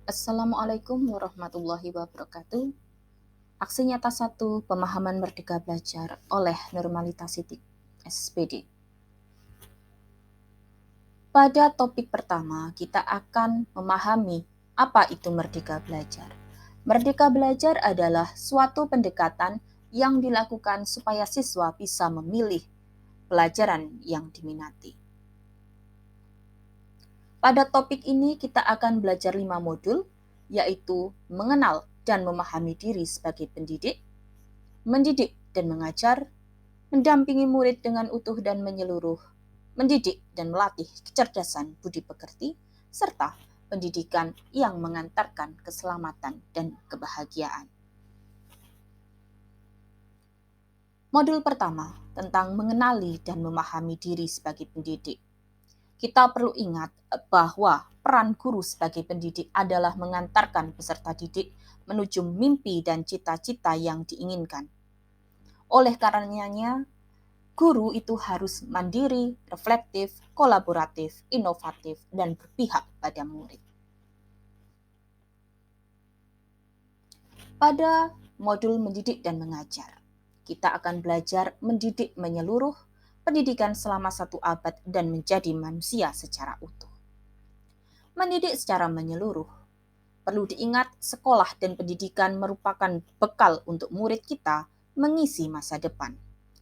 Assalamualaikum warahmatullahi wabarakatuh. Aksi nyata 1, pemahaman Merdeka Belajar oleh Nurmalita Siti, SPD. Pada topik pertama, kita akan memahami apa itu Merdeka Belajar. Merdeka Belajar adalah suatu pendekatan yang dilakukan supaya siswa bisa memilih pelajaran yang diminati. Pada topik ini kita akan belajar 5 modul, yaitu mengenal dan memahami diri sebagai pendidik, mendidik dan mengajar, mendampingi murid dengan utuh dan menyeluruh, mendidik dan melatih kecerdasan budi pekerti, serta pendidikan yang mengantarkan keselamatan dan kebahagiaan. Modul pertama tentang mengenali dan memahami diri sebagai pendidik. Kita perlu ingat bahwa peran guru sebagai pendidik adalah mengantarkan peserta didik menuju mimpi dan cita-cita yang diinginkan. Oleh karenanya, guru itu harus mandiri, reflektif, kolaboratif, inovatif, dan berpihak pada murid. Pada modul mendidik dan mengajar, kita akan belajar mendidik menyeluruh, pendidikan selama 1 abad dan menjadi manusia secara utuh. Mendidik secara menyeluruh. Perlu diingat, sekolah dan pendidikan merupakan bekal untuk murid kita mengisi masa depan.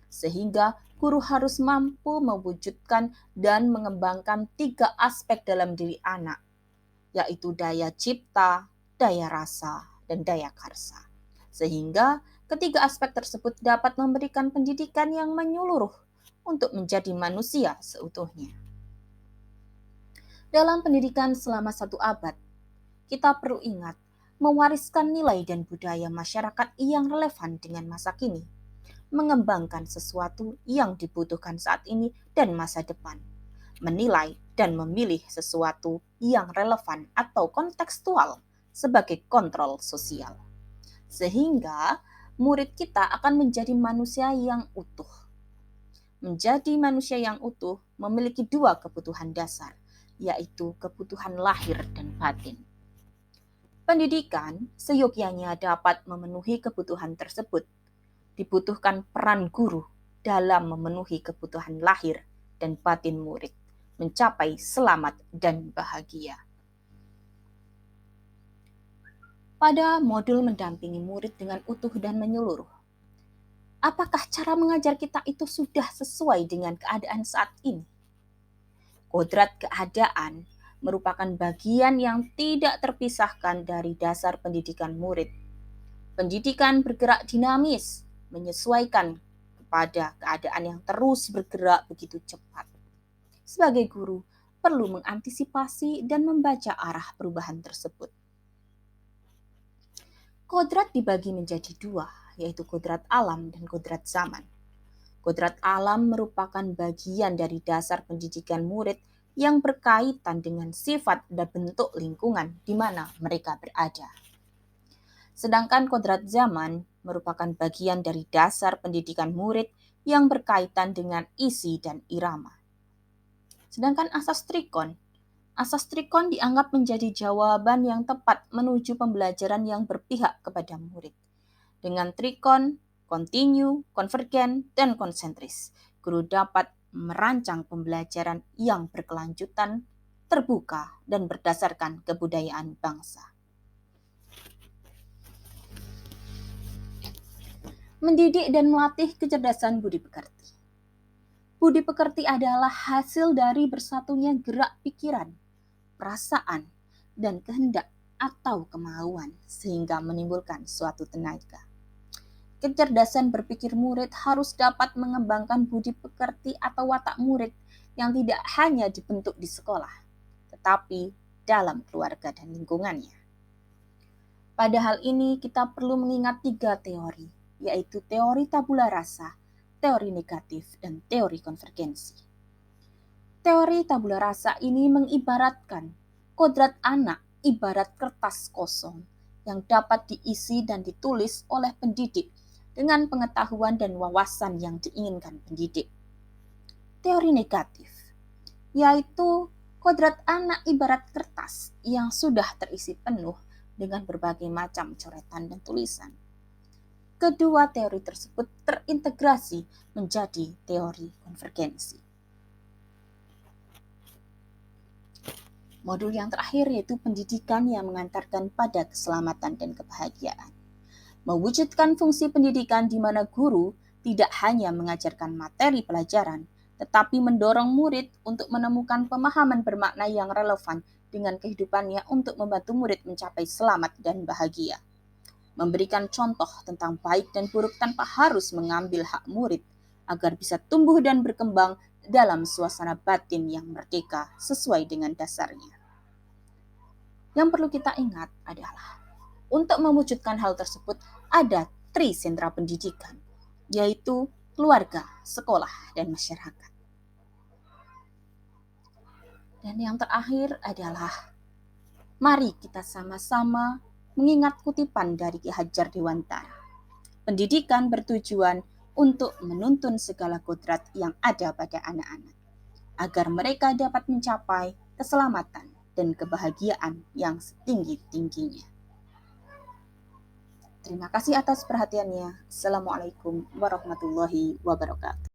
Sehingga guru harus mampu mewujudkan dan mengembangkan 3 aspek dalam diri anak, yaitu daya cipta, daya rasa, dan daya karsa. Sehingga ketiga aspek tersebut dapat memberikan pendidikan yang menyeluruh untuk menjadi manusia seutuhnya. Dalam pendidikan selama 1 abad, kita perlu ingat mewariskan nilai dan budaya masyarakat yang relevan dengan masa kini, mengembangkan sesuatu yang dibutuhkan saat ini dan masa depan, menilai dan memilih sesuatu yang relevan atau kontekstual sebagai kontrol sosial. Sehingga murid kita akan menjadi manusia yang utuh. Menjadi manusia yang utuh memiliki 2 kebutuhan dasar, yaitu kebutuhan lahir dan batin. Pendidikan seyogyanya dapat memenuhi kebutuhan tersebut. Dibutuhkan peran guru dalam memenuhi kebutuhan lahir dan batin murid, mencapai selamat dan bahagia. Pada modul mendampingi murid dengan utuh dan menyeluruh, apakah cara mengajar kita itu sudah sesuai dengan keadaan saat ini? Kodrat keadaan merupakan bagian yang tidak terpisahkan dari dasar pendidikan murid. Pendidikan bergerak dinamis, menyesuaikan kepada keadaan yang terus bergerak begitu cepat. Sebagai guru, perlu mengantisipasi dan membaca arah perubahan tersebut. Kodrat dibagi menjadi 2, yaitu kodrat alam dan kodrat zaman. Kodrat alam merupakan bagian dari dasar pendidikan murid yang berkaitan dengan sifat dan bentuk lingkungan di mana mereka berada. Sedangkan kodrat zaman merupakan bagian dari dasar pendidikan murid yang berkaitan dengan isi dan irama. Sedangkan asas trikon dianggap menjadi jawaban yang tepat menuju pembelajaran yang berpihak kepada murid. Dengan trikon, kontinu, konvergen, dan konsentris, guru dapat merancang pembelajaran yang berkelanjutan, terbuka, dan berdasarkan kebudayaan bangsa. Mendidik dan melatih kecerdasan budi pekerti. Budi pekerti adalah hasil dari bersatunya gerak pikiran, perasaan, dan kehendak atau kemauan sehingga menimbulkan suatu tenaga. Kecerdasan berpikir murid harus dapat mengembangkan budi pekerti atau watak murid yang tidak hanya dibentuk di sekolah, tetapi dalam keluarga dan lingkungannya. Pada hal ini kita perlu mengingat 3 teori, yaitu teori tabula rasa, teori negatif, dan teori konvergensi. Teori tabula rasa ini mengibaratkan kodrat anak ibarat kertas kosong yang dapat diisi dan ditulis oleh pendidik dengan pengetahuan dan wawasan yang diinginkan pendidik. Teori negatif, yaitu Kodrat anak ibarat kertas yang sudah terisi penuh dengan berbagai macam coretan dan tulisan. Kedua teori tersebut terintegrasi menjadi teori konvergensi. Modul yang terakhir yaitu pendidikan yang mengantarkan pada keselamatan dan kebahagiaan. Mewujudkan fungsi pendidikan di mana guru tidak hanya mengajarkan materi pelajaran, tetapi mendorong murid untuk menemukan pemahaman bermakna yang relevan dengan kehidupannya untuk membantu murid mencapai selamat dan bahagia. Memberikan contoh tentang baik dan buruk tanpa harus mengambil hak murid agar bisa tumbuh dan berkembang dalam suasana batin yang merdeka sesuai dengan dasarnya. Yang perlu kita ingat adalah untuk mewujudkan hal tersebut ada sentra pendidikan, yaitu keluarga, sekolah, dan masyarakat. Dan yang terakhir adalah mari kita sama-sama mengingat kutipan dari Ki Hajar Dewantara. Pendidikan bertujuan untuk menuntun segala kodrat yang ada pada anak-anak, agar mereka dapat mencapai keselamatan dan kebahagiaan yang setinggi-tingginya. Terima kasih atas perhatiannya. Assalamualaikum warahmatullahi wabarakatuh.